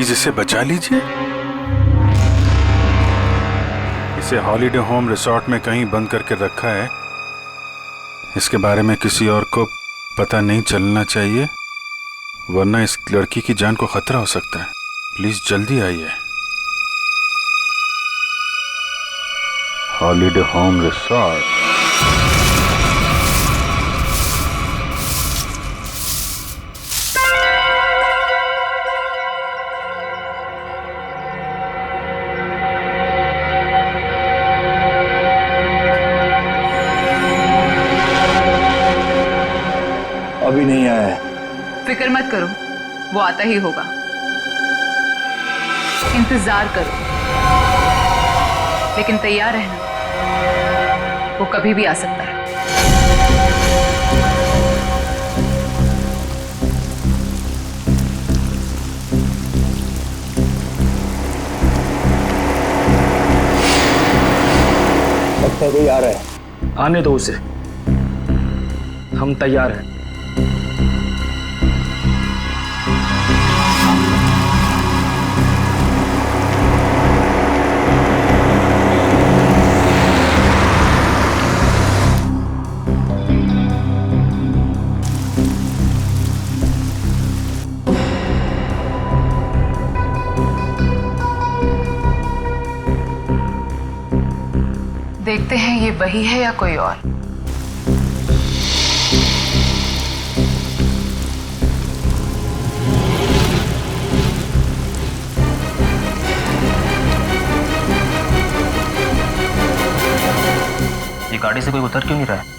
Please इसे बचा लीजिए। इसे हॉलिडे होम रिसोर्ट में कहीं बंद करके रखा है। इसके बारे में किसी और को पता नहीं चलना चाहिए, वरना इस लड़की की जान को खतरा हो सकता है। प्लीज जल्दी आइए। Holiday home resort. अभी नहीं आया है। फिक्र मत करो, वो आता ही होगा। इंतजार करो, लेकिन तैयार रहना, वो कभी भी आ सकता है। लगता है कोई आ रहा है। आने दो उसे, हम तैयार हैं। देखते हैं ये वही है या कोई और। ये गाड़ी से कोई उतर क्यों नहीं रहा है?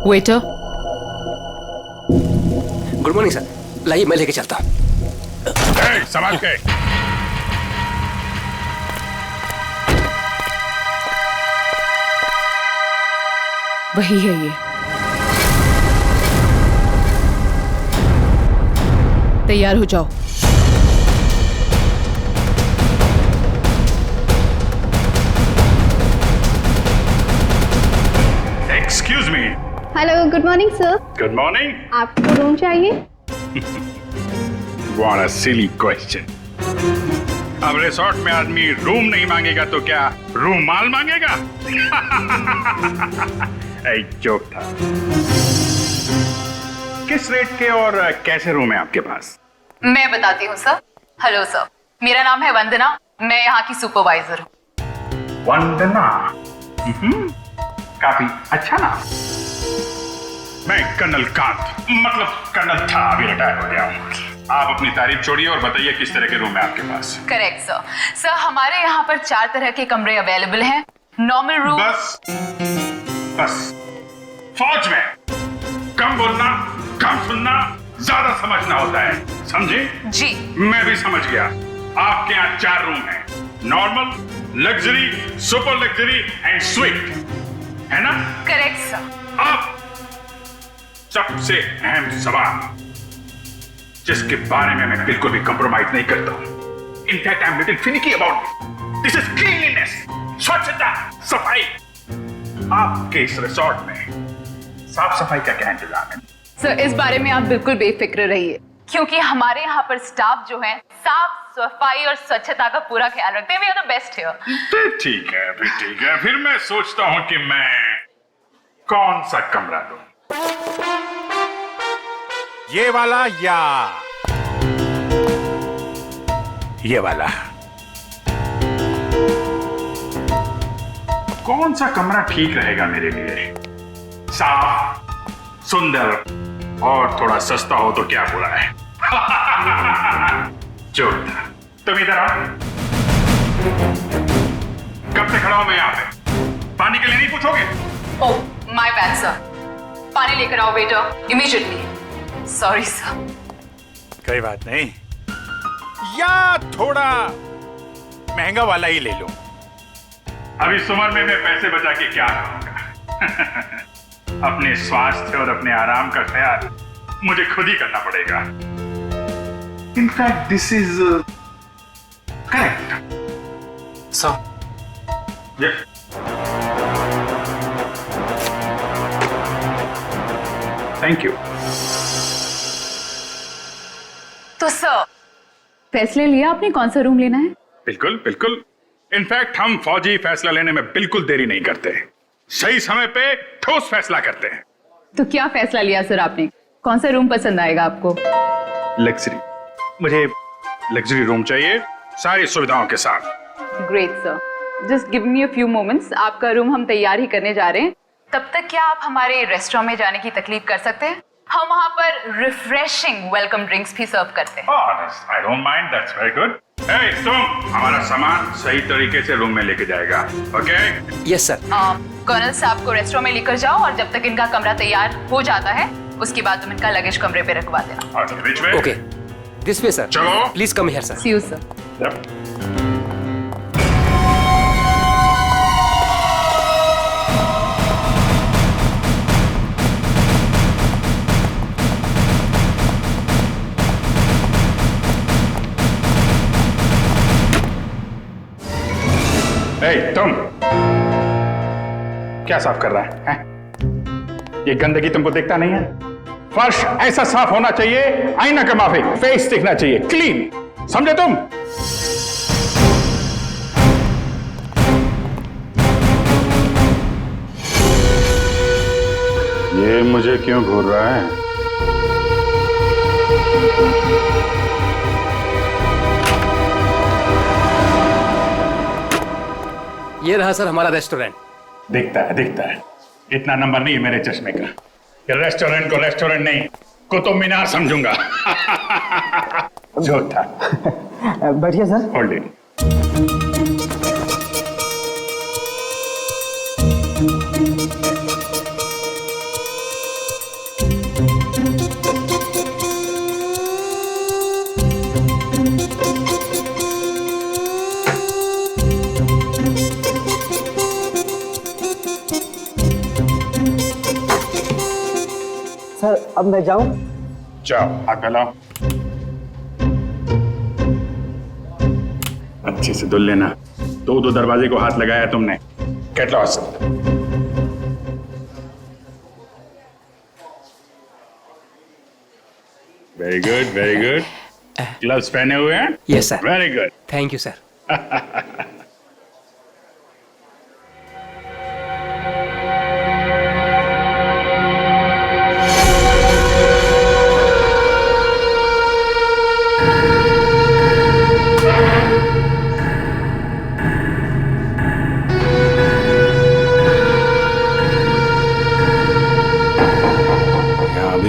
Waiter, good morning sir. लाइए मैं लेके चलता हूँ। संभाल के। वही है ये। तैयार हो जाओ। Excuse me. Hello, good morning sir. Good morning. आपको रूम चाहिए? What a silly question. अब रिसोर्ट में आदमी रूम नहीं मांगेगा तो क्या रूम माल मांगेगा? एक जोक था। किस रेट के और कैसे रूम है आपके पास? मैं बताती हूँ सर। हेलो सर, मेरा नाम है वंदना, मैं यहाँ की सुपरवाइजर हूँ। वंदना। काफी अच्छा नाम। मैं कर्नल कांत, मतलब कर्नल था, अभी रिटायर हो गया हूँ। आप अपनी तारीफ छोड़िए और बताइए किस तरह के रूम है आपके पास? Correct sir. सर हमारे यहाँ पर 4 तरह के कमरे अवेलेबल हैं। Normal room. बस बस, फौज में कम बोलना, कम सुनना, ज्यादा समझना होता है, समझे? जी। मैं भी समझ गया। आपके यहाँ 4 रूम हैं, normal, luxury, super luxury and sweet, है ना? Correct sir. अब सबसे अहम सवाल, जिसके बारे में मैं बिल्कुल भी कंप्रोमाइज नहीं करता हूं। In fact I am little finicky about it. This is cleanliness, स्वच्छता, सफाई। आपके इस रिसोर्ट में साफ सफाई का क्या इंतजाम है? सर इस बारे में आप बिल्कुल बेफिक्र रहिए, क्योंकि हमारे यहाँ पर स्टाफ जो है साफ सफाई और स्वच्छता का पूरा ख्याल रखते हैं। We are the best here. ठीक है, फिर ठीक है। फिर मैं सोचता हूं कि मैं कौन सा कमरा लूं, ये वाला या ये वाला? कौन सा कमरा ठीक रहेगा मेरे लिए? साफ, सुंदर और थोड़ा सस्ता हो तो क्या बुरा है? जोरदार। तुम इधर आओ। कब से खड़ा हूं मैं यहाँ पे? पानी के लिए नहीं पूछोगे? ओह माय बैड सर, पानी लेकर आओ वेटर इमीडिएटली। Sorry sir. कोई बात नहीं, या थोड़ा महंगा वाला ही ले लो। अभी इस उम्र में मैं पैसे बचा के क्या करूंगा? अपने स्वास्थ्य और अपने आराम का ख्याल मुझे खुद ही करना पड़ेगा। In fact this is correct. Sir thank you. तो सर फैसले लिया आपने कौन सा रूम लेना है? बिल्कुल बिल्कुल। इनफैक्ट हम फौजी फैसला लेने में बिल्कुल देरी नहीं करते, सही समय पे ठोस फैसला करते हैं। तो क्या फैसला लिया सर आपने? कौन सा रूम पसंद आएगा आपको? लग्जरी, मुझे लग्जरी रूम चाहिए, सारी सुविधाओं के साथ। Great sir, just give me a few moments. आपका रूम हम तैयार ही करने जा रहे हैं। तब तक क्या आप हमारे रेस्टोरेंट में जाने की तकलीफ कर सकते हैं? हम वहाँ पर रिफ्रेशिंग वेलकम ड्रिंक्स भी सर्व करते हैं। I don't mind, that's very good. तुम हमारा सामान सही तरीके से रूम में लेके जाएगा, ओके? Yes sir. कर्नल साहब को रेस्टोरेंट में लेकर जाओ और जब तक इनका कमरा तैयार हो जाता है उसके बाद तुम इनका लगेज कमरे पे रखवा देना। Which way? Okay, this way sir. चलो। Please come here sir. See you sir. Yep. तुम क्या साफ कर रहा है, हैं? ये गंदगी तुमको दिखता नहीं है? फर्श ऐसा साफ होना चाहिए, आईना के माफिक फेस दिखना चाहिए, क्लीन, समझे तुम? ये मुझे क्यों घूर रहा है? ये रहा सर हमारा रेस्टोरेंट। दिखता है। इतना नंबर नहीं है मेरे चश्मे का। ये रेस्टोरेंट को रेस्टोरेंट नहीं, कुतुब मीनार समझूंगा। जो था। बैठिए सर। Hold it. सर अब मैं जाऊं? जाओ, हाथ फैलाओ। अच्छे से धुल लेना। दो दरवाजे को हाथ लगाया तुमने। Get lost. Very good. Gloves पहने हुए हैं? Yes sir. Very good. Thank you sir.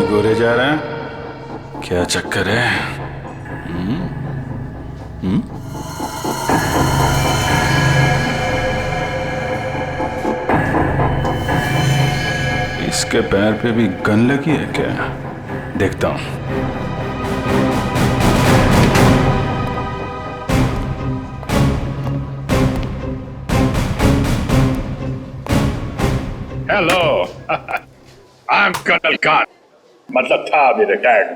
गोरे जा रहे हैं, क्या चक्कर है? इसके पैर पे भी गन लगी है क्या? देखता हूं। Hello, I am colonel Khan, मतलब था अभी retired.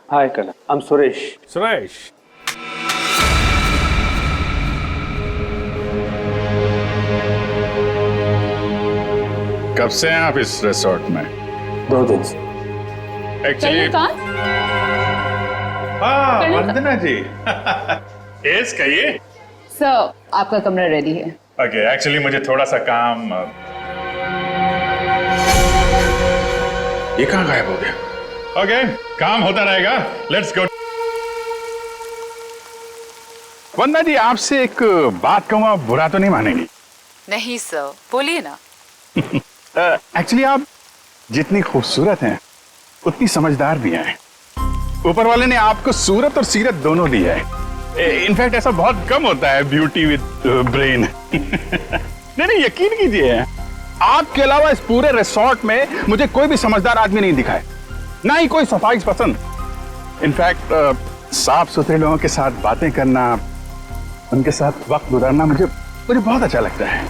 Hi colonel, I am Suresh. कब से हैं आप इस रिसोर्ट में? 2 दिन से। एक्चुअली हाँ, वंदना जी। यस, कहिए। सर आपका कमरा रेडी है। ओके, एक्चुअली मुझे थोड़ा सा काम। ये कहाँ गायब हो गया? ओके, काम होता रहेगा। Let's go. वंदना जी, आपसे एक बात कहूंगा, बुरा तो नहीं मानेंगी? नहीं सर, बोलिए ना। एक्चुअली आप जितनी खूबसूरत हैं उतनी समझदार भी हैं। ऊपर वाले ने आपको सूरत और सीरत दोनों दी है। इनफैक्ट ऐसा बहुत कम होता है ब्यूटी विद ब्रेन। नहीं, यकीन कीजिए, आपके अलावा इस पूरे रिसोर्ट में मुझे कोई भी समझदार आदमी नहीं दिखा है, ना ही कोई सफाई पसंद। इनफैक्ट साफ सुथरे लोगों के साथ बातें करना, उनके साथ वक्त गुजारना मुझे बहुत अच्छा लगता है।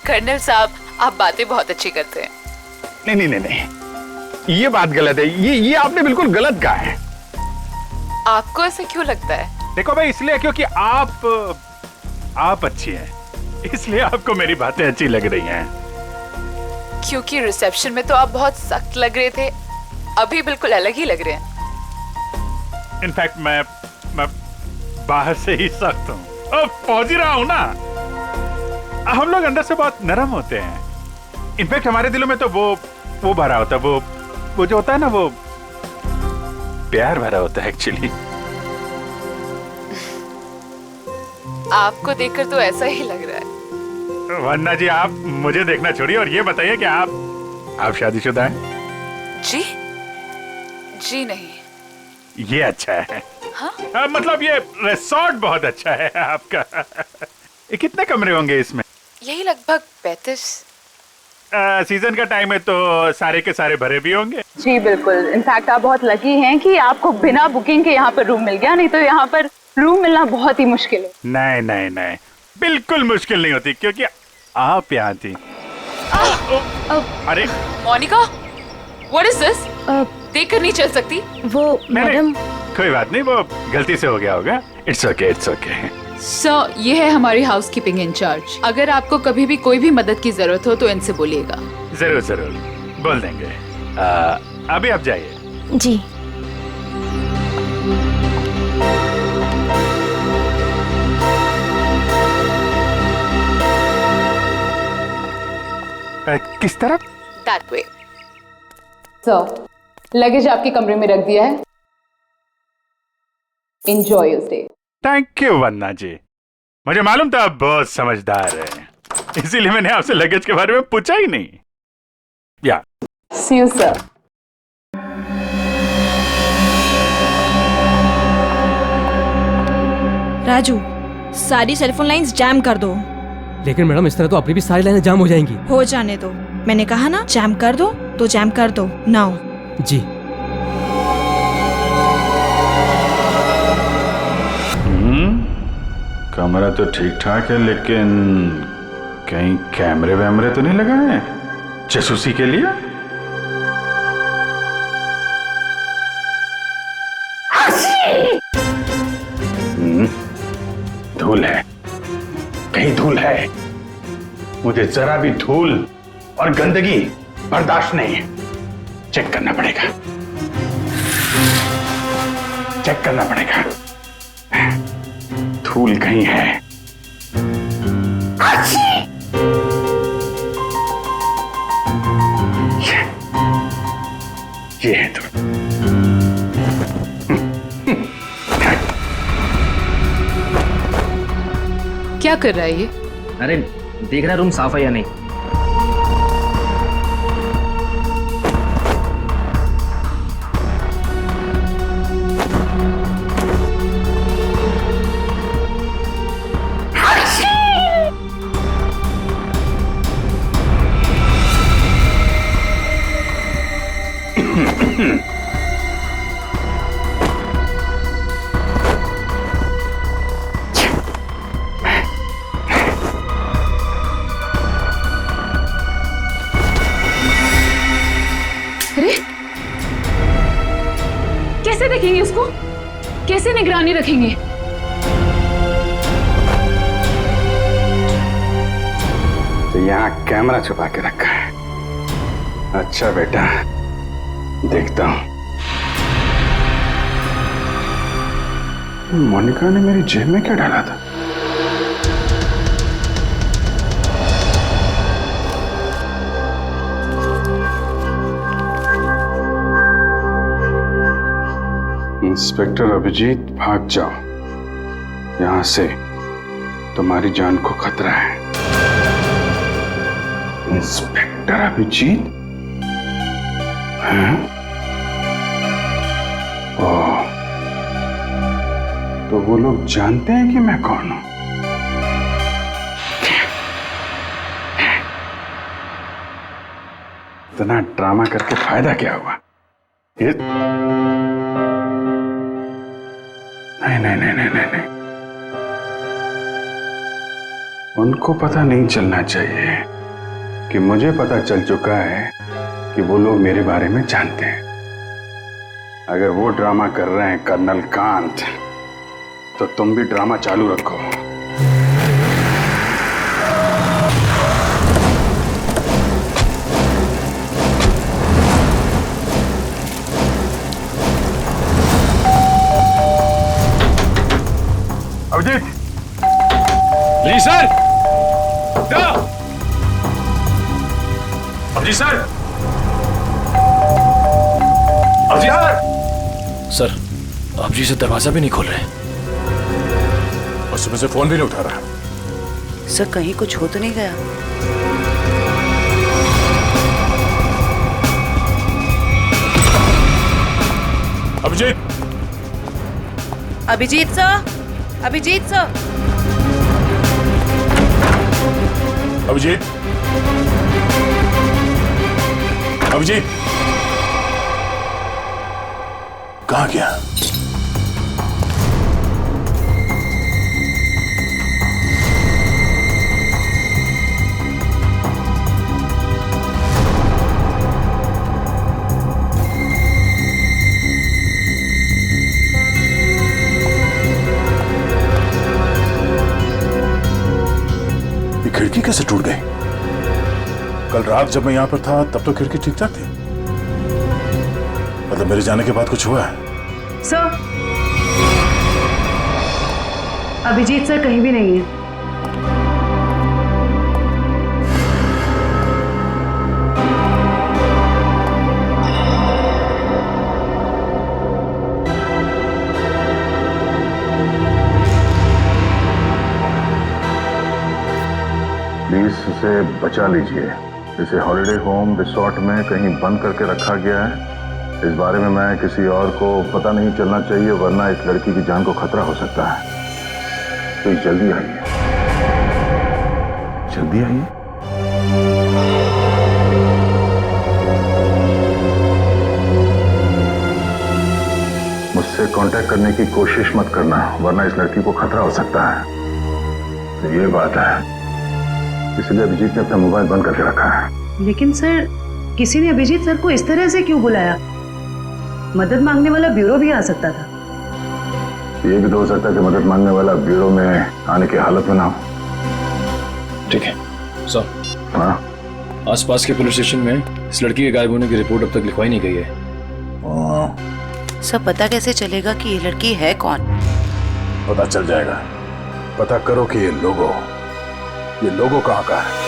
कर्नल साहब, आप बातें बहुत अच्छी करते हैं। नहीं, ये बात गलत है। ये आपने बिल्कुल गलत कहा है। आपको ऐसा क्यों लगता है? देखो भाई, इसलिए क्योंकि आप अच्छी हैं, इसलिए आपको मेरी बातें अच्छी लग रही हैं। क्योंकि रिसेप्शन में तो आप बहुत सख्त लग रहे थे, अभी बिल्कुल अलग ही लग रहे हैं। इनफैक्ट मैं बाहर से ही सख्त हूँ, पहुंच ही रहा हूँ ना। हम लोग अंदर से बहुत नरम होते हैं। इनफैक्ट हमारे दिलों में तो वो भरा होता है, वो जो होता है ना, वो प्यार भरा होता है एक्चुअली। आपको देखकर तो ऐसा ही लग रहा है। वन्ना जी, आप मुझे देखना छोड़िए और ये बताइए कि आप शादीशुदा हैं? जी नहीं। ये अच्छा है। हाँ? मतलब ये रिसोर्ट बहुत अच्छा है आपका। ये कितने कमरे होंगे इसमें? यही लगभग 35। सीजन का टाइम है तो सारे के सारे भरे भी होंगे। जी बिल्कुल। इनफैक्ट आप बहुत लकी हैं कि आपको बिना बुकिंग के यहाँ पर रूम मिल गया, नहीं तो यहाँ पर रूम मिलना बहुत ही मुश्किल है। नहीं, बिल्कुल मुश्किल नहीं होती, क्योंकि आप यहाँ थी। अरे मोनिका, व्हाट इज दिस? देख कर नहीं चल सकती। वो मैडम। कोई बात नहीं, वो गलती से हो गया होगा। It's okay. सर, ये है हमारी हाउसकीपिंग इंचार्ज। अगर आपको कभी भी कोई भी मदद की जरूरत हो तो इनसे बोलिएगा। जरूर बोल देंगे। अभी आप जाइए। जी। किस तरफ? That way. सर, लगेज आपके कमरे में रख दिया है। Enjoy your stay. Thank you Vanna ji, मुझे मालूम था आप बहुत समझदार हैं, इसीलिए मैंने आपसे लगेज के बारे में पूछा ही नहीं। या See you, sir. राजू, सारी सेलफोन लाइंस जैम कर दो। लेकिन मैडम, इस तरह तो अपनी भी सारी लाइनें जाम हो जाएंगी। हो जाने दो, मैंने कहा ना जैम कर दो तो जैम कर दो। नाउ। जी। कमरा तो ठीक ठाक है, लेकिन कहीं कैमरे वैमरे तो नहीं लगाए हैं जासूसी के लिए? धूल है, कहीं धूल है। मुझे जरा भी धूल और गंदगी बर्दाश्त नहीं है। चेक करना पड़ेगा। धूल कहीं है। ये है धूल। क्या कर रहा है ये? अरे देख रहा रूम साफ है या नहीं। अरे, कैसे देखेंगे उसको? कैसे निगरानी रखेंगे? तो यहाँ कैमरा छुपा के रखा है। अच्छा बेटा, देखता हूं। मोनिका ने मेरी जेब में क्या डाला था? इंस्पेक्टर अभिजीत, भाग जाओ यहां से, तुम्हारी जान को खतरा है। इंस्पेक्टर अभिजीत? हाँ? ओह, तो वो लोग जानते हैं कि मैं कौन हूं? इतना ड्रामा करके फायदा क्या हुआ? ये नहीं नहीं नहीं नहीं नहीं नहीं, उनको पता नहीं चलना चाहिए कि मुझे पता चल चुका है कि वो लोग मेरे बारे में जानते हैं। अगर वो ड्रामा कर रहे हैं कर्नल कांत, तो तुम भी ड्रामा चालू रखो। अभिजीत! जी sir. Abhijit sir! Abhijit sir! Sir, आप जी से दरवाजा भी नहीं खोल रहे। और सुबह से फोन भी नहीं उठा रहा। सर कहीं कुछ हो तो नहीं गया? अभिजीत! Abhijeet sir, Abhijit sir, Abhijeet! अभिजीत! कहाँ गया? खिड़की कैसे टूट गई? कल रात जब मैं यहां पर था तब तो खिड़की ठीक ठाक थी। मतलब मेरे जाने के बाद कुछ हुआ है? सर, अभिजीत सर कहीं भी नहीं है। प्लीज इसे बचा लीजिए। इसे हॉलिडे होम रिसोर्ट में कहीं बंद करके रखा गया है। इस बारे में मैं किसी और को पता नहीं चलना चाहिए, वरना इस लड़की की जान को खतरा हो सकता है। तो जल्दी आइए, जल्दी आइए। मुझसे कांटेक्ट करने की कोशिश मत करना, वरना इस लड़की को खतरा हो सकता है। तो ये बात है, इसलिए अभिजीत ने अपना मोबाइल बंद करके रखा है। लेकिन सर, किसी ने अभिजीत सर को इस तरह से क्यों बुलाया? मदद मांगने वाला ब्यूरो भी आ सकता था। ये भी तो हो सकता है कि मदद मांगने वाला ब्यूरो में आने की हालत में ना हो। ठीक है सर। हाँ, आसपास के पुलिस स्टेशन में इस लड़की के गायब होने की रिपोर्ट अब तक लिखवाई नहीं गई है। सब पता कैसे चलेगा कि ये लड़की है कौन? पता चल जाएगा। पता करो कि ये लोगो कहाँ का है।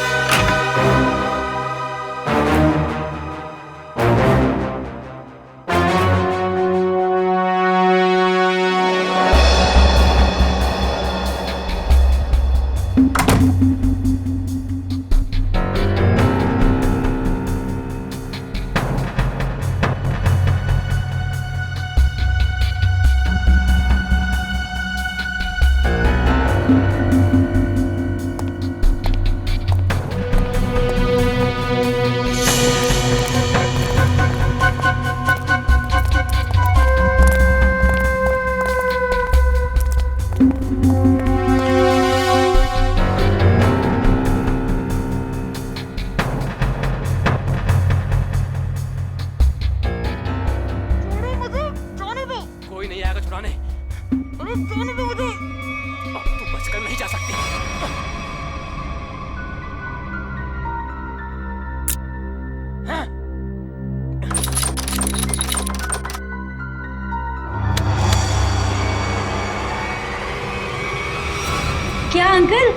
क्या अंकल,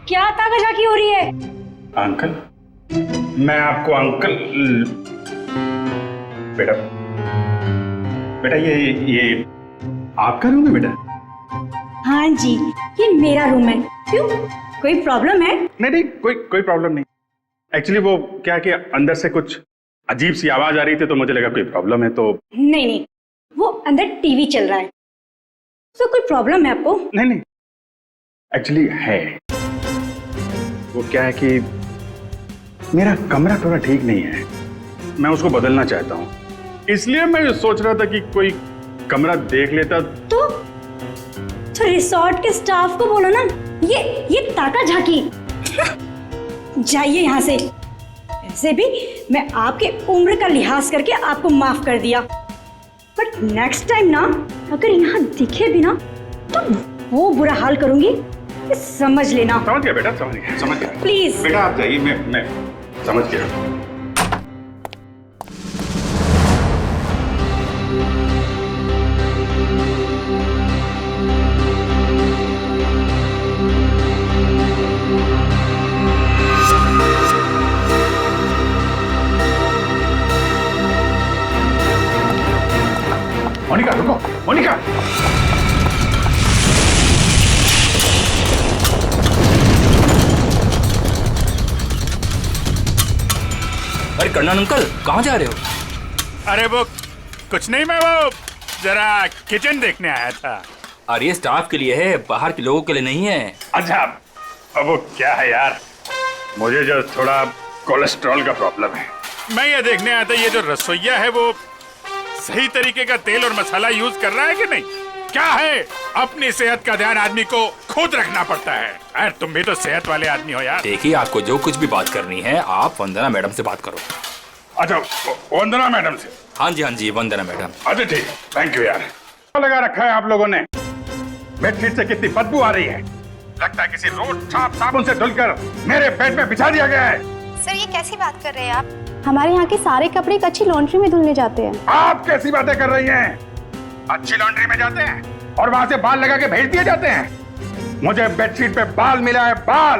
क्या ताकाजाकी हो रही है? अंकल? मैं आपको अंकल बेटा बेटा ये आपका रूम है बेटा? हाँ जी, ये मेरा रूम है। क्यों, कोई प्रॉब्लम है? नहीं, कोई प्रॉब्लम नहीं। एक्चुअली वो क्या है कि अंदर से कुछ अजीब सी आवाज आ रही थी, तो मुझे लगा कोई प्रॉब्लम है। तो नहीं, वो अंदर टीवी चल रहा है, तो कोई प्रॉब्लम है आपको? नहीं, एक्चुअली है। वो क्या है कि मेरा कमरा थोड़ा ठीक नहीं है, मैं उसको बदलना चाहता हूँ, इसलिए मैं सोच रहा था कि कोई कमरा देख लेता। तो रिसोर्ट के स्टाफ को बोलो ना, ये ताका झाकी जाइए यहाँ से। ऐसे भी मैं आपके उम्र का लिहाज करके आपको माफ कर दिया, बट नेक्स्ट टाइम ना अगर यहाँ दिखे भी ना तो वो बुरा हाल करूंगी, ये समझ लेना। समझ गया बेटा, समझ गया। प्लीज बेटा आप जाइए, मैं समझ गया। मोनिका रुको, मोनिका। अरे कर्नल अंकल, कहाँ जा रहे हो? अरे वो कुछ नहीं, मैं वो जरा किचन देखने आया था। अरे ये स्टाफ के लिए है, बाहर के लोगों के लिए नहीं है। अच्छा, अब वो क्या है यार, मुझे जो थोड़ा कोलेस्ट्रॉल का प्रॉब्लम है, मैं ये देखने आया था ये जो रसोइया है वो सही तरीके का तेल और मसाला यूज कर रहा है कि नहीं। क्या है, अपनी सेहत का ध्यान आदमी को खुद रखना पड़ता है। अरे तुम भी तो सेहत वाले आदमी हो यार। देखिए, आपको जो कुछ भी बात करनी है आप वंदना मैडम से बात करो। अच्छा, वंदना मैडम से? हाँ जी, वंदना मैडम। अच्छा ठीक, थैंक यू यार। लगा रखा है आप लोगों ने, बेडशीट से कितनी बदबू आ रही है, लगता है किसी रोज साबुन से धुलकर मेरे बेड में बिछा दिया गया है। सर ये कैसी बात कर रहे हैं आप? हमारे यहाँ के सारे कपड़े एक अच्छी लॉन्ड्री में धुलने जाते हैं। आप कैसी बातें कर रही हैं? अच्छी लॉन्ड्री में जाते हैं और वहां से बाल लगा के भेज दिए जाते हैं। मुझे बेडशीट पे बाल मिला है, बाल,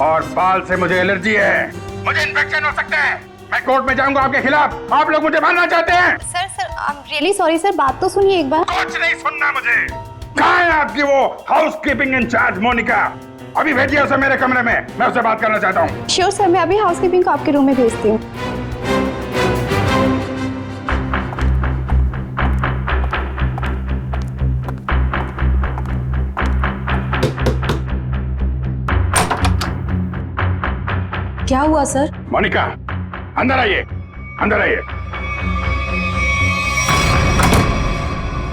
और बाल से मुझे एलर्जी है, मुझे इन्फेक्शन हो सकता है। मैं कोर्ट में जाऊंगा आपके खिलाफ। आप लोग मुझे मारना चाहते हैं। Sir I am really sorry sir, बात तो सुनिए एक बार। कुछ नहीं सुनना मुझे। कहाँ है आपकी वो हाउसकीपिंग इंचार्ज मोनिका? अभी भेजिए उसे मेरे कमरे में, मैं उससे बात करना चाहता हूँ। श्योर सर, मैं अभी हाउसकीपिंग को आपके रूम में भेजती हूँ। क्या हुआ सर? मोनिका अंदर आइए, अंदर आइए।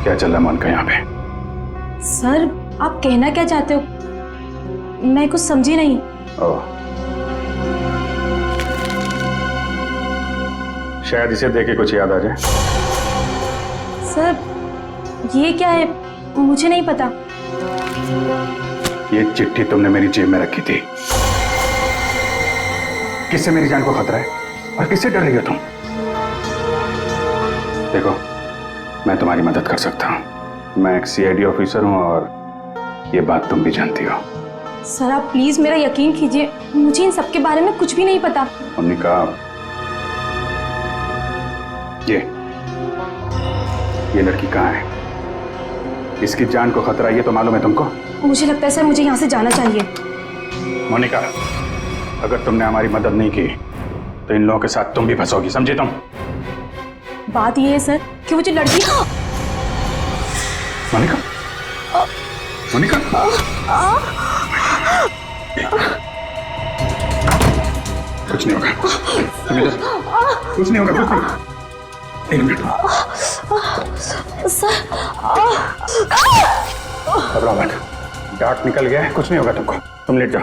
क्या चल रहा है मोनिका यहाँ पे? सर आप कहना क्या चाहते हो, मैं कुछ समझी नहीं। ओह, शायद इसे देख के कुछ याद आ जाए। सर ये क्या है, मुझे नहीं पता। ये चिट्ठी तुमने मेरी जेब में रखी थी। किससे मेरी जान को खतरा है और किससे डर रही हो तुम? देखो, मैं तुम्हारी मदद कर सकता हूँ। मैं एक सीआईडी ऑफिसर हूँ और ये बात तुम भी जानती हो। सर आप प्लीज मेरा यकीन कीजिए, मुझे इन सब के बारे में कुछ भी नहीं पता। मोनिका, ये लड़की कहाँ है? इसकी जान को खतरा ये तो मालूम है तुमको? मुझे लगता है सर मुझे यहाँ से जाना चाहिए। मोनिका, अगर तुमने हमारी मदद नहीं की तो इन लोगों के साथ तुम भी फंसोगी, समझे तुम? बात ये है सर कि वो जो लड़की। मोनिका, मोनिका, कुछ नहीं होगा, कुछ नहीं होगा, कुछ नहीं। एक मिनट, घबराओ मत, डार्ट निकल गया है, कुछ नहीं होगा तुमको। तुम लेट जाओ,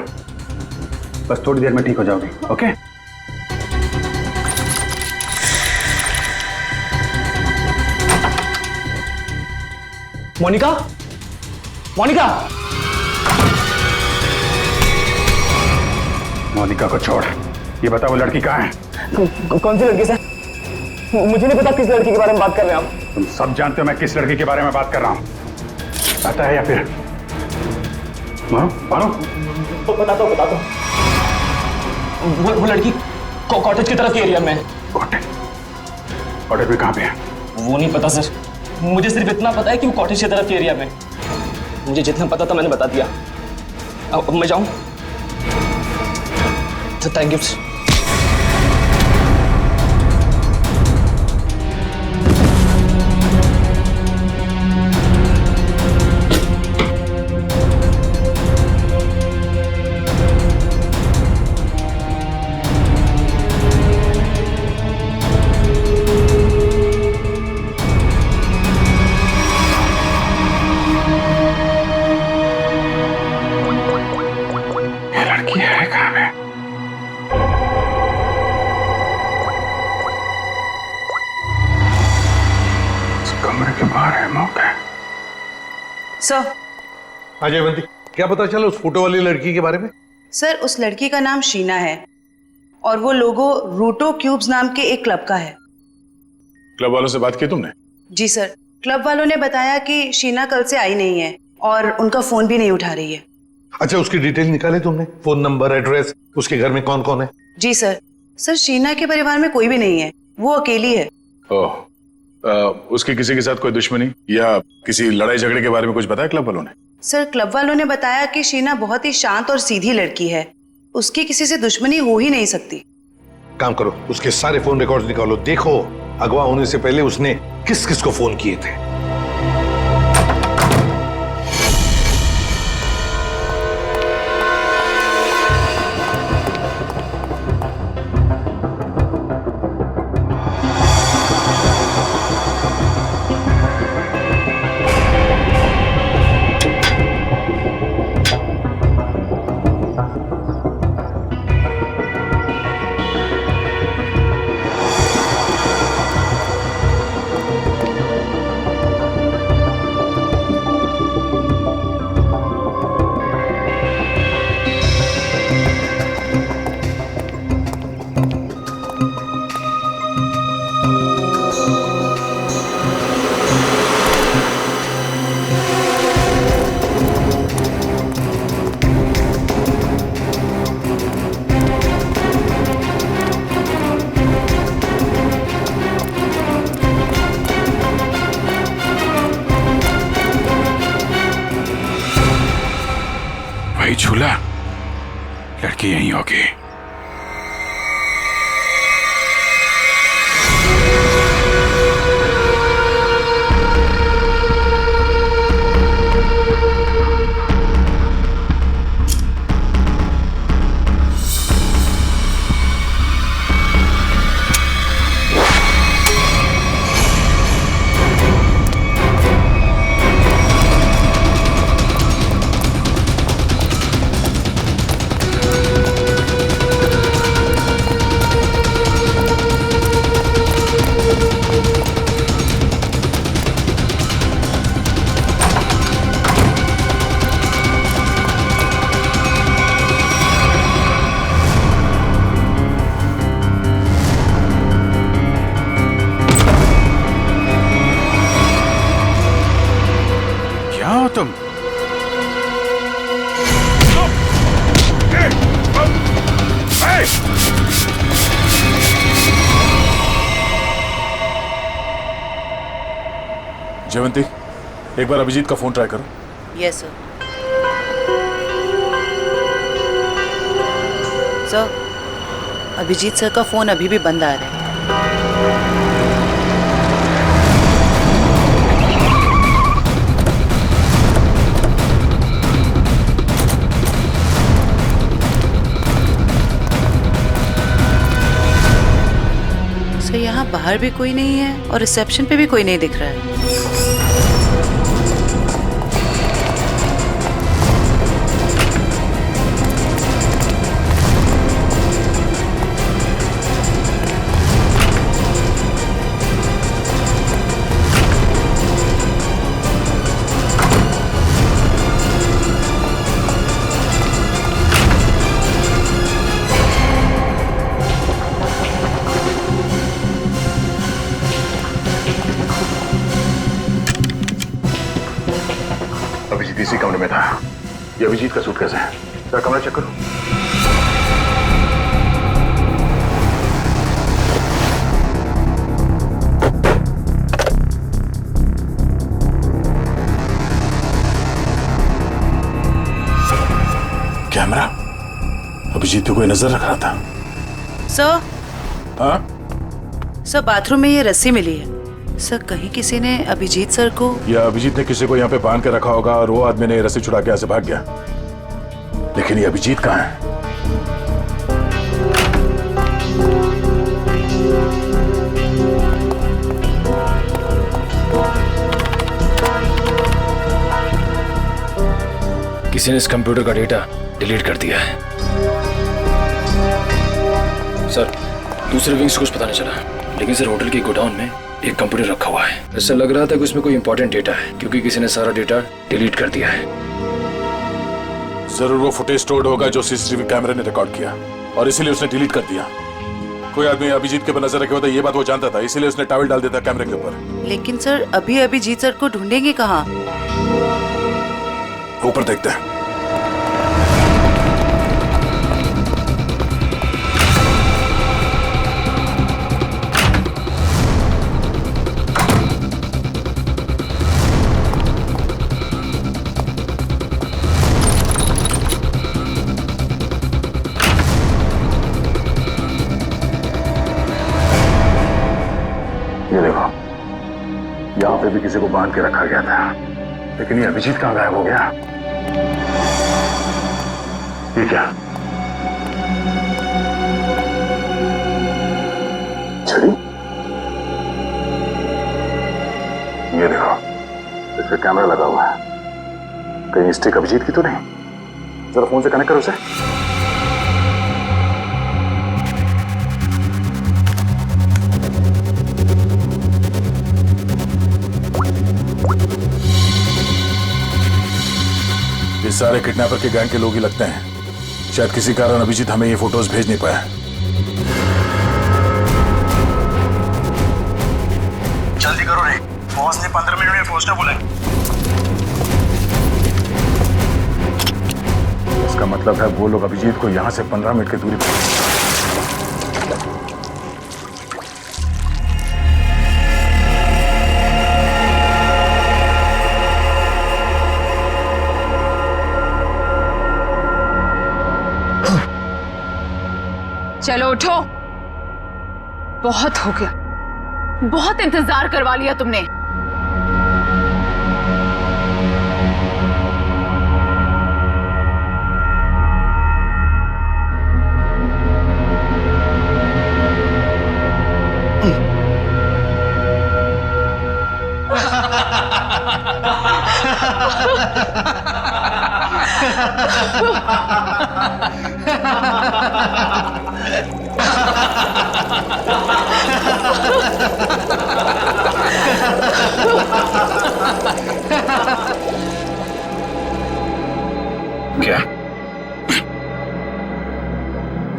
बस थोड़ी देर में ठीक हो जाओगी। ओके? मोनिका, मोनिका, मोनिका को छोड़, ये बता वो लड़की कहाँ है? कौन सी लड़की सर? मुझे नहीं पता किस लड़की के बारे में बात कर रहे हैं आप। तुम सब जानते हो मैं किस लड़की के बारे में बात कर रहा हूँ। पता है या फिर मारो मारो? बताता हूँ। वो लड़की कॉटेज की तरफ के एरिया में। कॉटेज में कहाँ पे है? वो नहीं पता सर, मुझे सिर्फ इतना पता है कि वो कॉटेज की तरफ के एरिया में। मुझे जितना पता था मैंने बता दिया। अब मैं जाऊँ? Thank you. ये लड़की है कहाँ पे? इस कमरे के बाहर है मौका। सर। अजय बंती, क्या पता चला उस फोटो वाली लड़की के बारे में? सर, उस लड़की का नाम शीना है और वो लोगो रूटो क्यूब्स नाम के एक क्लब का है। क्लब वालों से बात की तुमने? जी सर, क्लब वालों ने बताया कि शीना कल से आई नहीं है और उनका फोन भी नहीं उठा रही है। अच्छा, उसकी डिटेल निकाले तुमने? फोन नंबर, एड्रेस, उसके घर में कौन कौन है? जी सर। सर, शीना के परिवार में कोई भी नहीं है, वो अकेली है। ओह, उसकी किसी के साथ कोई दुश्मनी या किसी लड़ाई झगड़े के बारे में कुछ बताया क्लब वालों ने? सर, क्लब वालों ने बताया कि शीना बहुत ही शांत और सीधी लड़की है, उसकी किसी से दुश्मनी हो ही नहीं सकती। काम करो, उसके सारे फोन रिकॉर्ड्स निकालो, देखो अगवा होने से पहले उसने किस किस को फोन किए थे। वही झूला, लड़की यहीं होगी। तुम जयवंती, एक बार अभिजीत का फोन ट्राई करो। Yes sir. Sir, Abhijit sir का फोन अभी भी बंद आ रहा है। सर, यहाँ बाहर भी कोई नहीं है और रिसेप्शन पे भी कोई नहीं दिख रहा है। अभिजीत इसी कमरे में था। ये अभिजीत का सूटकेस है। जरा कमरा चेक करो। कैमरा, अभिजीत अभिजीत को कोई नजर रख रहा था? सर, हाँ? सर बाथरूम में ये रस्सी मिली है। सर कहीं किसी ने अभिजीत सर को, या अभिजीत ने किसी को यहाँ पे बांध के रखा होगा और वो आदमी ने रस्सी छुड़ा के यहाँ से भाग गया। लेकिन ये अभिजीत कहाँ है? किसी ने इस कंप्यूटर का डेटा डिलीट कर दिया है। सर, दूसरे विंग्स कुछ पता नहीं चला, लेकिन सर होटल के गोडाउन में एक कंप्यूटर रखा हुआ है। ऐसा लग रहा था कि उसमें कोई इंपॉर्टेंट डेटा है, क्योंकि किसी ने सारा डेटा डिलीट कर दिया है। जरूर वो फुटेज स्टोर्ड होगा जो सीसीटीवी कैमरे ने रिकॉर्ड किया, और इसीलिए उसने डिलीट कर दिया। कोई आदमी अभिजीत के ऊपर नजर रखे होता, ये बात वो जानता था, इसीलिए उसने टॉवल डाल दिया था कैमरे के ऊपर। लेकिन सर अभी अभिजीत सर को ढूंढेंगे कहाँ? ऊपर देखते हैं। ये देखो, यहाँ पे भी किसी को बांध के रखा गया था, लेकिन ये अभिजीत कहाँ गायब हो गया? ये क्या? छड़ी? ये देखो, इस पे कैमरा लगा हुआ है। कहीं स्टिक अभिजीत की तो नहीं? जरा फोन से कनेक्ट करो उसे। ये सारे किडनैपर के गैंग के लोग ही लगते हैं। शायद किसी कारण अभिजीत हमें ये फोटोज भेज नहीं पाया। जल्दी करो रे, बॉस ने 15 मिनट में पहुंचना बोला है। इसका मतलब है वो लोग अभिजीत को यहाँ से 15 मिनट की दूरी पर। चलो उठो, बहुत हो गया, बहुत इंतजार करवा लिया तुमने। क्या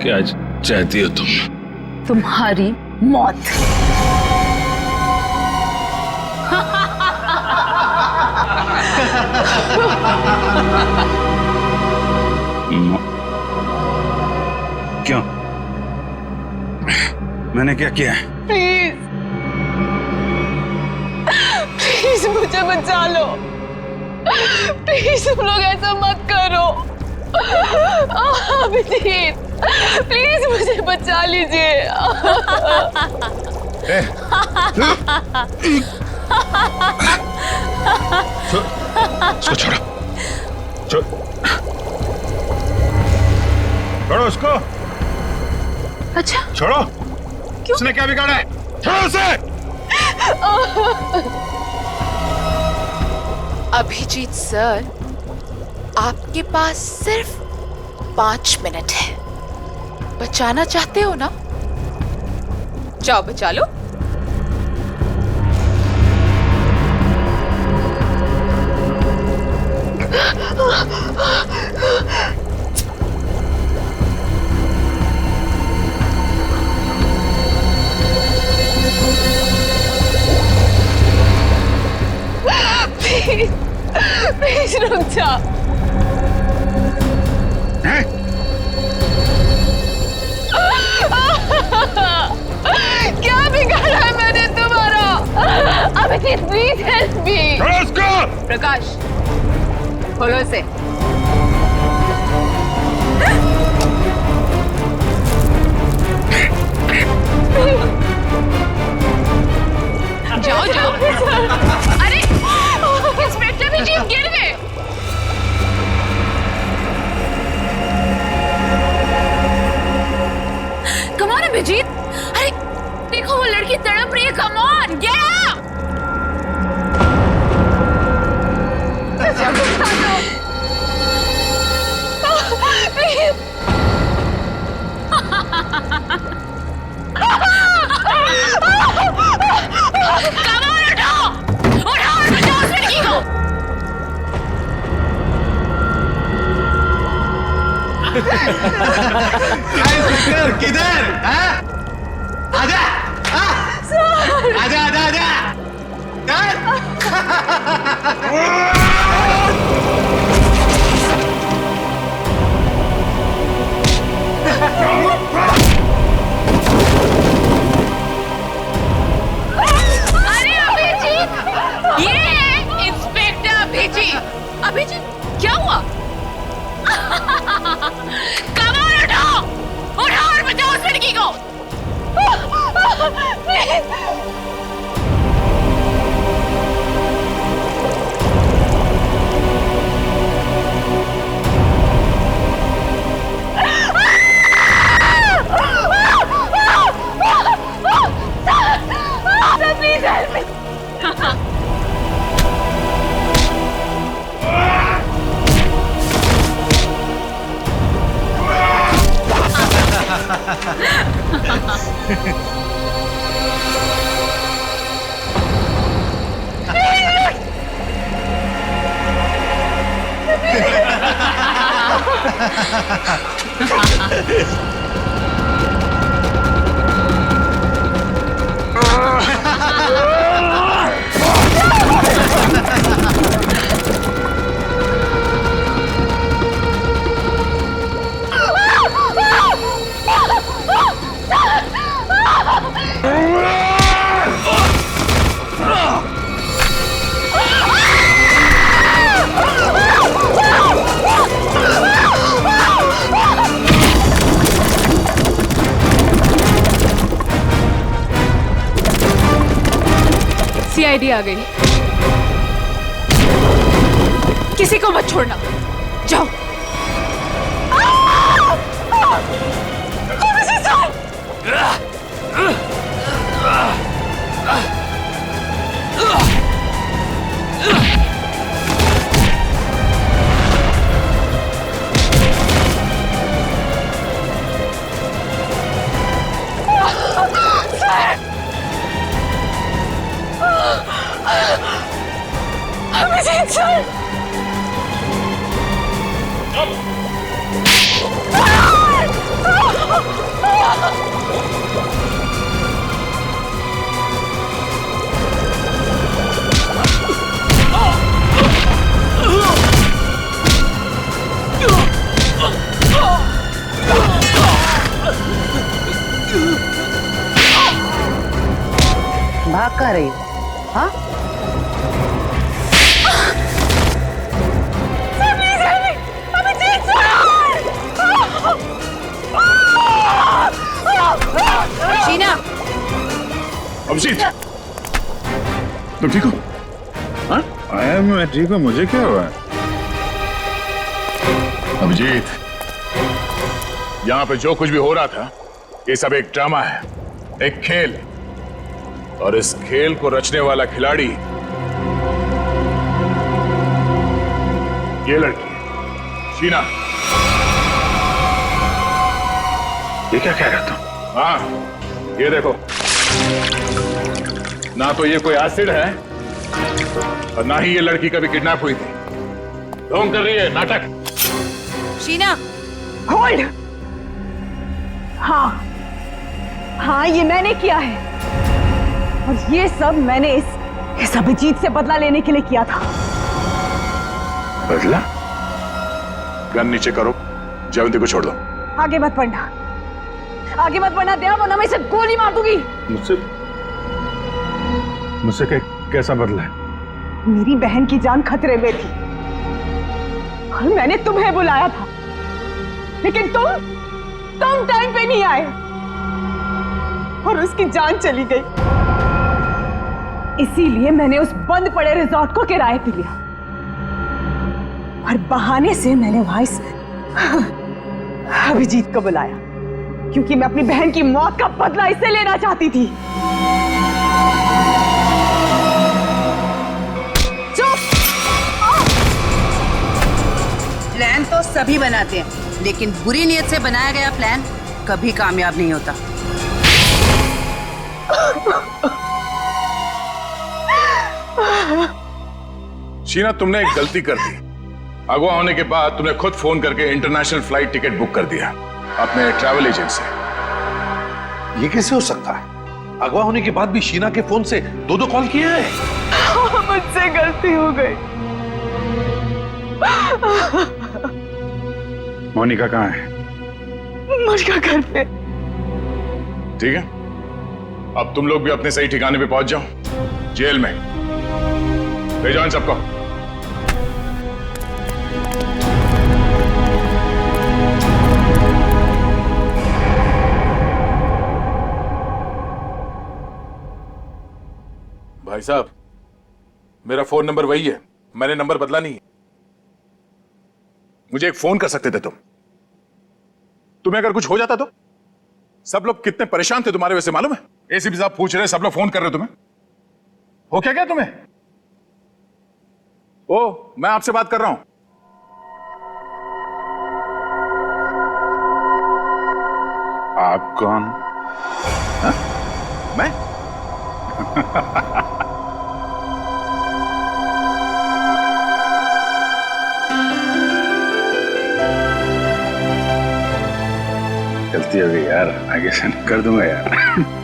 क्या चाहती हो तुम? तुम्हारी मौत। क्यों? मैंने क्या किया? प्लीज प्लीज मुझे बचा लो, प्लीज तुम लोग ऐसा मत करो। अभिजीत प्लीज मुझे बचा लीजिए। उसको छोड़ो, छोड़ो उसको। अच्छा छोड़ो। क्यों? उसने क्या बिगाड़ा है? छोड़ो उसे। अभिजीत सर, आपके पास सिर्फ 5 मिनट है। बचाना चाहते हो ना? जाओ बचा लो। प्लीज रुक जा। क्या बिगाड़ा है मैंने तुम्हारा? Abhijeet please help me. Prakash खोलो इसे। जाओ जाओ। अरे इंस्पेक्टर भी जीप गिर गए। कम ऑन अभिजीत, अरे देखो वो लड़की तड़प रही है। Come on get up. किधर? आजा, आजा, आजा, आजा। अरे अभिजीत, ये है इंस्पेक्टर अभिजीत। अभिजीत क्या हुआ? कमाल उठाओ, उठाओ और बचाओ उस लड़की को। Please help me. सीआईडी आ गई। किसी को मत छोड़ना, जाओ। अभिजीत सर, भाग कहाँ रही हो? हाँ? शीना, अभिजीत, तुम ठीक हो? हाँ? मैं ठीक हूँ। मुझे क्या हुआ? अभिजीत, यहाँ पे जो कुछ भी हो रहा था, ये सब एक ड्रामा है, एक खेल। और इस खेल को रचने वाला खिलाड़ी ये लड़की है, शीना। ये क्या कह रहा तुम? हाँ, ये देखो, ना तो ये कोई एसिड है और ना ही ये लड़की कभी किडनैप हुई थी। ढोंग कर रही है, नाटक। शीना, होल्ड। हाँ हाँ, ये मैंने किया है और ये सब मैंने इस अभिजीत से बदला लेने के लिए किया था। बदला? गन नीचे करो, जयवंती को छोड़ दो। आगे मत बढ़ना, आगे मत बढ़ना दया, वरना मैं इसे गोली मार दूंगी। मुझसे कैसा बदला है? मेरी बहन की जान खतरे में थी और मैंने तुम्हें बुलाया था, लेकिन तुम टाइम पे नहीं आए। और उसकी जान चली गई। इसीलिए मैंने उस बंद पड़े रिजॉर्ट को किराए पे लिया और बहाने से मैंने वहां इस अभिजीत को बुलाया, क्योंकि मैं अपनी बहन की मौत का बदला इससे लेना चाहती थी। प्लान तो सभी बनाते हैं, लेकिन बुरी नीयत से बनाया गया प्लान कभी कामयाब नहीं होता। शीना, तुमने एक गलती कर दी। अगवा होने के बाद तुमने खुद फोन करके इंटरनेशनल फ्लाइट टिकट बुक कर दिया अपने ट्रैवल एजेंट से। ये कैसे हो सकता है? अगवा होने के बाद भी शीना के फोन से दो कॉल किए हैं। मुझसे गलती हो गई। मोनिका कहाँ है? मोनिका घर पे। ठीक है, अब तुम लोग भी अपने सही ठिकाने पे पहुंच जाओ, जेल में। ले जाओ इन सबको। भाई साहब, मेरा फोन नंबर वही है, मैंने नंबर बदला नहीं है। मुझे एक फोन कर सकते थे तुम। तुम्हें अगर कुछ हो जाता तो? सब लोग कितने परेशान थे तुम्हारे वजह से, मालूम है? एसीपी साहब पूछ रहे, सब लोग फोन कर रहे तुम्हें। हो क्या तुम्हें? ओ, मैं आपसे बात कर रहा हूं। आप कौन? हा? मैं? गलती हो गई यार, आगे से नहीं कर दूंगा यार।